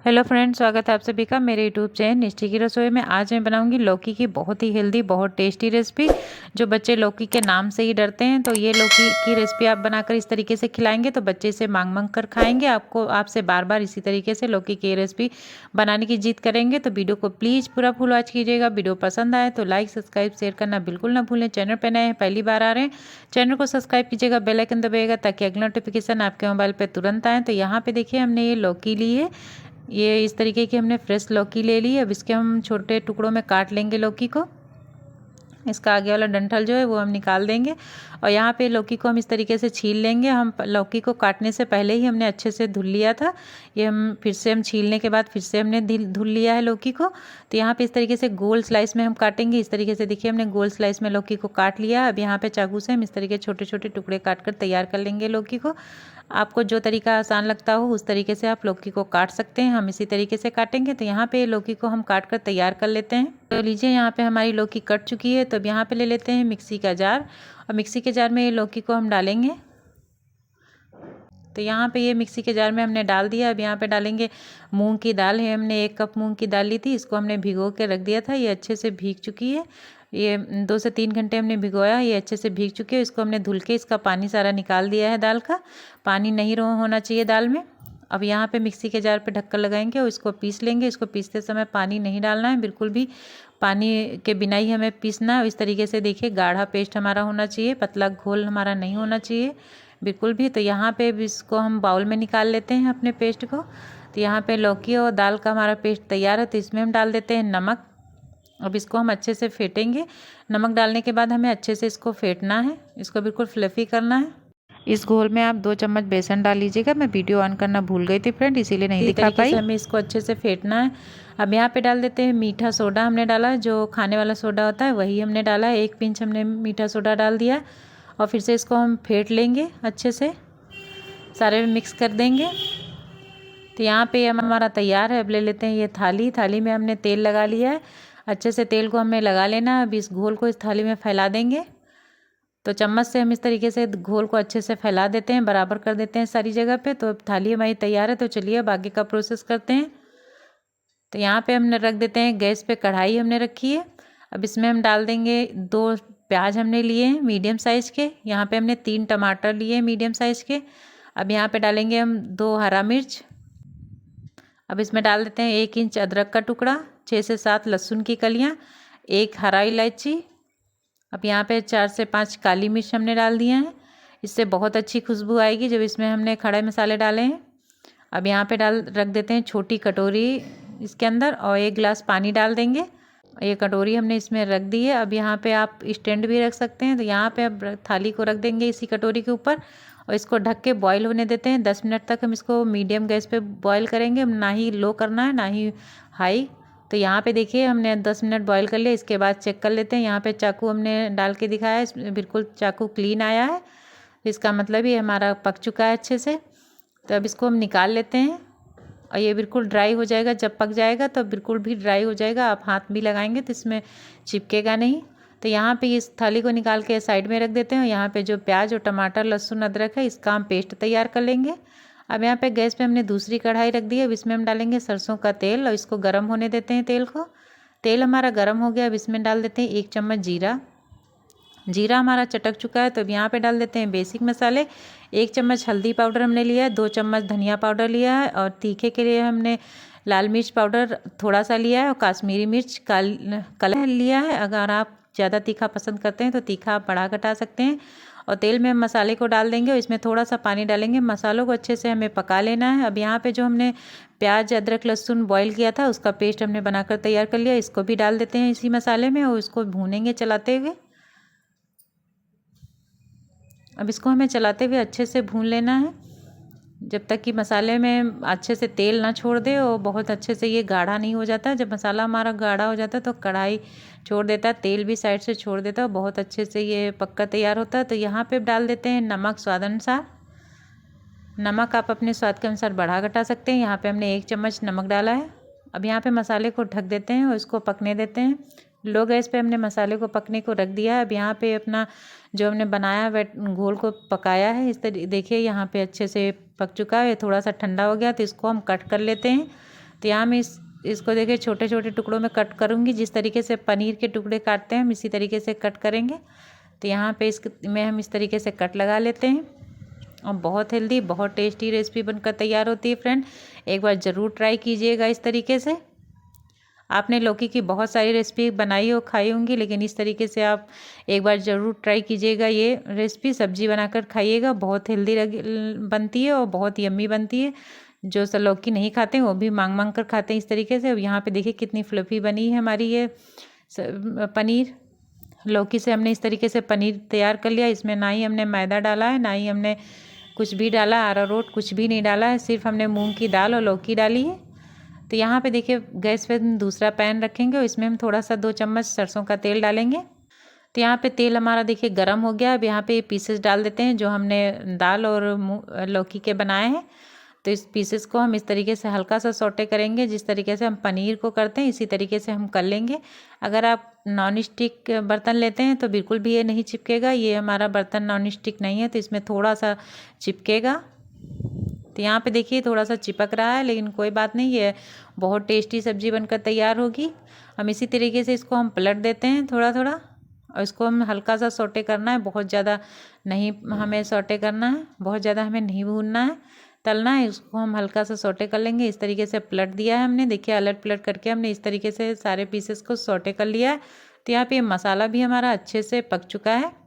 Hello friends, स्वागत है आप सभी का मेरे यूट्यूब चैनल निष्ठी की रसोई में। आज मैं बनाऊंगी लौकी की बहुत ही हेल्दी, बहुत टेस्टी रेसिपी। जो बच्चे लौकी के नाम से ही डरते हैं, तो ये लौकी की रेसिपी आप बनाकर इस तरीके से खिलाएंगे तो बच्चे इसे मांग मांग कर खाएंगे। आपसे बार बार इसी तरीके से लौकी की रेसिपी बनाने की जिद करेंगे। तो वीडियो को प्लीज़ पूरा फुल वॉच कीजिएगा। वीडियो पसंद आए तो लाइक, सब्सक्राइब, शेयर करना बिल्कुल ना भूलें। चैनल पर नए हैं, पहली बार आ रहे हैं, चैनल को सब्सक्राइब कीजिएगा, बेल आइकन दबाइएगा ताकि अगला नोटिफिकेशन आपके मोबाइल पर तुरंत आए। तो यहाँ पे देखिए, हमने ये लौकी ली है। ये इस तरीके की हमने फ्रेश लौकी ले ली। अब इसके हम छोटे टुकड़ों में काट लेंगे लौकी को। इसका आगे वाला डंठल जो है वो हम निकाल देंगे। और यहाँ पे लौकी को हम इस तरीके से छील लेंगे। हम लौकी को काटने से पहले ही हमने अच्छे से धुल लिया था। ये हम फिर से हम छीलने के बाद फिर से हमने धुल लिया है लौकी को। तो यहाँ पे इस तरीके से गोल स्लाइस में हम काटेंगे। इस तरीके से देखिए, हमने गोल स्लाइस में लौकी को काट लिया। अब यहाँ पे चाकू से हम इस तरीके छोटे छोटे टुकड़े काट कर तैयार कर लेंगे लौकी को। आपको जो तरीका आसान लगता हो उस तरीके से आप लौकी को काट सकते हैं। हम इसी तरीके से काटेंगे। तो यहाँ पे लौकी को हम काट कर तैयार कर लेते हैं। तो लीजिए, यहाँ पे हमारी लौकी कट चुकी है। तो अब यहाँ पे ले लेते हैं मिक्सी का जार, और मिक्सी के जार में ये लौकी को हम डालेंगे। तो यहाँ पे ये मिक्सी के जार में हमने डाल दिया। अब यहाँ पे डालेंगे मूंग की दाल है। हमने 1 कप मूंग की दाल ली थी, इसको हमने भिगो के रख दिया था। ये अच्छे से भीग चुकी है। ये 2 से 3 घंटे हमने भिगोया। ये अच्छे से भीग चुकी है। इसको हमने धुल के इसका पानी सारा निकाल दिया है। दाल का पानी नहीं होना चाहिए दाल में। अब यहाँ पे मिक्सी के जार पे ढक्कन लगाएंगे और इसको पीस लेंगे। इसको पीसते समय पानी नहीं डालना है, बिल्कुल भी पानी के बिना ही हमें पीसना है। इस तरीके से देखिए, गाढ़ा पेस्ट हमारा होना चाहिए, पतला घोल हमारा नहीं होना चाहिए बिल्कुल भी। तो यहाँ पे इसको हम बाउल में निकाल लेते हैं अपने पेस्ट को। तो यहाँ पे लौकी और दाल का हमारा पेस्ट तैयार है। तो इसमें हम डाल देते हैं नमक। अब इसको हम अच्छे से फेंटेंगे। नमक डालने के बाद हमें अच्छे से इसको फेंटना है, इसको बिल्कुल फ्लफी करना है। इस घोल में आप 2 चम्मच बेसन डाल लीजिएगा। मैं वीडियो ऑन करना भूल गई थी फ्रेंड, इसीलिए नहीं दिखा पाई। हमें इसको अच्छे से फेंटना है। अब यहाँ पे डाल देते हैं मीठा सोडा। हमने डाला, जो खाने वाला सोडा होता है वही हमने डाला है। 1 पिंच हमने मीठा सोडा डाल दिया। और फिर से इसको हम फेंट लेंगे अच्छे से, सारे में मिक्स कर देंगे। तो यहाँ पे हमारा तैयार है। अब ले लेते हैं ये थाली। थाली में हमने तेल लगा लिया है। अच्छे से तेल को हमें लगा लेना है। अब इस घोल को इस थाली में फैला देंगे। तो चम्मच से हम इस तरीके से घोल को अच्छे से फैला देते हैं, बराबर कर देते हैं सारी जगह पे। तो अब थाली हमारी तैयार है। तो चलिए अब आगे का प्रोसेस करते हैं। तो यहाँ पे हमने रख देते हैं गैस पे कढ़ाई हमने रखी है। अब इसमें हम डाल देंगे 2 प्याज हमने लिए हैं मीडियम साइज़ के। यहाँ पे हमने 3 टमाटर लिए हैं मीडियम साइज़ के। अब यहाँ पे डालेंगे हम 2 हरा मिर्च। अब इसमें डाल देते हैं 1 इंच अदरक का टुकड़ा, 6 से 7 लहसुन की कलियाँ, 1 हरा इलायची। अब यहाँ पे 4 से 5 काली मिर्च हमने डाल दिए हैं। इससे बहुत अच्छी खुशबू आएगी जब इसमें हमने खड़े मसाले डाले हैं। अब यहाँ पे रख देते हैं छोटी कटोरी इसके अंदर, और 1 गिलास पानी डाल देंगे। ये कटोरी हमने इसमें रख दी है। अब यहाँ पे आप स्टैंड भी रख सकते हैं। तो यहाँ पे अब थाली को रख देंगे इसी कटोरी के ऊपर, और इसको ढक के बॉईल होने देते हैं। 10 मिनट तक हम इसको मीडियम गैस पे बॉईल करेंगे। ना ही लो करना है, ना ही हाई। तो यहाँ पे देखिए, हमने 10 मिनट बॉईल कर लिया। इसके बाद चेक कर लेते हैं। यहाँ पे चाकू हमने डाल के दिखाया है, इसमें बिल्कुल चाकू क्लीन आया है। इसका मतलब ये हमारा पक चुका है अच्छे से। तो अब इसको हम निकाल लेते हैं, और ये बिल्कुल ड्राई हो जाएगा। जब पक जाएगा तो बिल्कुल भी ड्राई हो जाएगा। आप हाथ भी लगाएंगे तो इसमें चिपकेगा नहीं। तो यहाँ पे इस थाली को निकाल के साइड में रख देते हैं। यहाँ पे जो प्याज और टमाटर, लहसुन, अदरक है, इसका हम पेस्ट तैयार कर लेंगे। अब यहाँ पे गैस पे हमने दूसरी कढ़ाई रख दी है। अब इसमें हम डालेंगे सरसों का तेल, और इसको गर्म होने देते हैं तेल को। तेल हमारा गर्म हो गया। अब इसमें डाल देते हैं 1 चम्मच जीरा। जीरा हमारा चटक चुका है। तो अब यहाँ पे डाल देते हैं बेसिक मसाले। 1 चम्मच हल्दी पाउडर हमने लिया है, 2 चम्मच धनिया पाउडर लिया है, और तीखे के लिए हमने लाल मिर्च पाउडर थोड़ा सा लिया है, और काश्मीरी मिर्च कलर लिया है। अगर आप ज़्यादा तीखा पसंद करते हैं तो तीखा आप बढ़ा घटा सकते हैं। और तेल में मसाले को डाल देंगे, और इसमें थोड़ा सा पानी डालेंगे। मसालों को अच्छे से हमें पका लेना है। अब यहाँ पे जो हमने प्याज, अदरक, लहसुन बॉईल किया था, उसका पेस्ट हमने बनाकर तैयार कर लिया। इसको भी डाल देते हैं इसी मसाले में, और इसको भूनेंगे चलाते हुए। अब इसको हमें चलाते हुए अच्छे से भून लेना है, जब तक कि मसाले में अच्छे से तेल ना छोड़ दे, और बहुत अच्छे से ये गाढ़ा नहीं हो जाता। जब मसाला हमारा गाढ़ा हो जाता है तो कढ़ाई छोड़ देता है, तेल भी साइड से छोड़ देता है, बहुत अच्छे से ये पक्का तैयार होता है। तो यहाँ पे डाल देते हैं नमक स्वाद अनुसार। नमक आप अपने स्वाद के अनुसार बढ़ा घटा सकते हैं। यहाँ पे हमने 1 चम्मच नमक डाला है। अब यहाँ पे मसाले को ढक देते हैं और इसको पकने देते हैं। लो गैस पे हमने मसाले को पकने को रख दिया है। अब यहाँ पे अपना जो हमने बनाया वह घोल को पकाया है। इस तरह देखिए, यहाँ पे अच्छे से पक चुका है। थोड़ा सा ठंडा हो गया तो इसको हम कट कर लेते हैं। तो यहाँ मैं इसको देखिए छोटे छोटे टुकड़ों में कट करूँगी। जिस तरीके से पनीर के टुकड़े काटते हैं हम इसी तरीके से कट करेंगे। तो यहाँ पे इसमें हम इस तरीके से कट लगा लेते हैं और बहुत हेल्दी बहुत टेस्टी रेसिपी बनकर तैयार होती है फ्रेंड। एक बार ज़रूर ट्राई कीजिएगा इस तरीके से। आपने लौकी की बहुत सारी रेसिपी बनाई हो खाई होंगी, लेकिन इस तरीके से आप एक बार ज़रूर ट्राई कीजिएगा ये रेसिपी। सब्जी बनाकर खाइएगा, बहुत हेल्दी बनती है और बहुत यम्मी बनती है। जो लौकी नहीं खाते हैं वो भी मांग मांग कर खाते हैं इस तरीके से। और यहाँ पे देखिए कितनी फ्लफी बनी है हमारी ये पनीर। लौकी से हमने इस तरीके से पनीर तैयार कर लिया। इसमें ना ही हमने मैदा डाला है, ना ही हमने कुछ भी डाला, अरारोट कुछ भी नहीं डाला है, सिर्फ हमने मूंग की दाल और लौकी डाली है। तो यहाँ पे देखिए गैस पे दूसरा पैन रखेंगे और इसमें हम थोड़ा सा 2 चम्मच सरसों का तेल डालेंगे। तो यहाँ पे तेल हमारा देखिए गरम हो गया। अब यहाँ पे पीसेस डाल देते हैं जो हमने दाल और लौकी के बनाए हैं। तो इस पीसेस को हम इस तरीके से हल्का सा सौटे करेंगे। जिस तरीके से हम पनीर को करते हैं इसी तरीके से हम कर लेंगे। अगर आप नॉन स्टिक बर्तन लेते हैं तो बिल्कुल भी ये नहीं चिपकेगा। ये हमारा बर्तन नॉन स्टिक नहीं है तो इसमें थोड़ा सा चिपकेगा। तो यहाँ पे देखिए थोड़ा सा चिपक रहा है, लेकिन कोई बात नहीं, ये बहुत टेस्टी सब्जी बनकर तैयार होगी। हम इसी तरीके से इसको हम पलट देते हैं थोड़ा थोड़ा और इसको हम हल्का सा सौटे करना है। बहुत ज़्यादा नहीं हमें सौटे करना है, बहुत ज़्यादा हमें नहीं भूनना है, तलना है। इसको हम हल्का सा सौटे कर लेंगे। इस तरीके से पलट दिया है हमने, देखिए अलट पलट करके हमने इस तरीके से सारे पीसेस को सौटे कर लिया है। तो यहाँ पे मसाला भी हमारा अच्छे से पक चुका है।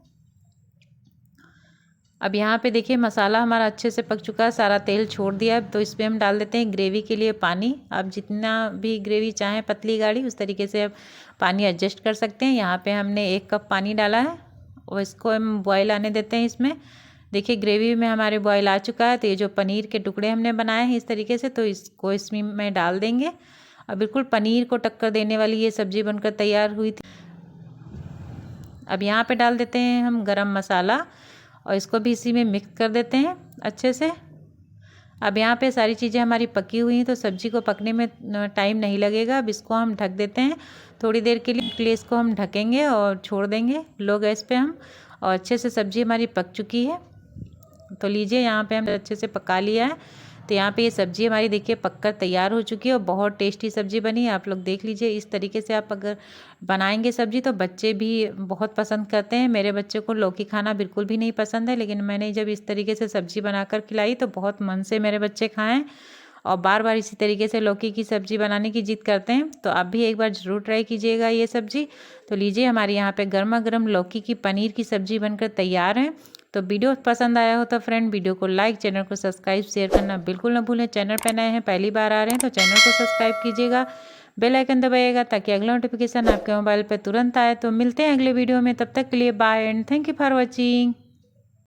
अब यहाँ पे देखिए मसाला हमारा अच्छे से पक चुका है, सारा तेल छोड़ दिया है। तो इसमें हम डाल देते हैं ग्रेवी के लिए पानी। आप जितना भी ग्रेवी चाहें पतली गाढ़ी उस तरीके से आप पानी एडजस्ट कर सकते हैं। यहाँ पे हमने 1 कप पानी डाला है और इसको हम बॉयल आने देते हैं। इसमें देखिए ग्रेवी में हमारे बॉयल आ चुका है। तो ये जो पनीर के टुकड़े हमने बनाए हैं इस तरीके से, तो इसको इसमें डाल देंगे और बिल्कुल पनीर को टक्कर देने वाली ये सब्ज़ी बनकर तैयार हुई थी। अब यहाँ पे डाल देते हैं हम गरम मसाला और इसको भी इसी में मिक्स कर देते हैं अच्छे से। अब यहाँ पे सारी चीज़ें हमारी पकी हुई हैं तो सब्ज़ी को पकने में टाइम नहीं लगेगा। अब इसको हम ढक देते हैं थोड़ी देर के लिए इसको हम ढकेंगे और छोड़ देंगे लो गैस पे हम। और अच्छे से सब्ज़ी हमारी पक चुकी है। तो लीजिए यहाँ पे हम अच्छे से पका लिया है। तो यहाँ पे ये सब्ज़ी हमारी देखिए पककर तैयार हो चुकी है और बहुत टेस्टी सब्ज़ी बनी है। आप लोग देख लीजिए इस तरीके से आप अगर बनाएंगे सब्ज़ी तो बच्चे भी बहुत पसंद करते हैं। मेरे बच्चे को लौकी खाना बिल्कुल भी नहीं पसंद है, लेकिन मैंने जब इस तरीके से सब्ज़ी बनाकर खिलाई तो बहुत मन से मेरे बच्चे खाएँ और बार बार इसी तरीके से लौकी की सब्ज़ी बनाने की जिद करते हैं। तो आप भी एक बार ज़रूर ट्राई कीजिएगा ये सब्ज़ी। तो लीजिए हमारे यहाँ पे गर्मा गर्म लौकी की पनीर की सब्ज़ी बनकर तैयार है। तो वीडियो पसंद आया हो तो फ्रेंड वीडियो को लाइक, चैनल को सब्सक्राइब शेयर करना बिल्कुल ना भूलें। चैनल पर नए हैं पहली बार आ रहे हैं तो चैनल को सब्सक्राइब कीजिएगा, बेल आइकन दबाइएगा ताकि अगला नोटिफिकेशन आपके मोबाइल पर तुरंत आए। तो मिलते हैं अगले वीडियो में, तब तक के लिए bye and thank you for watching.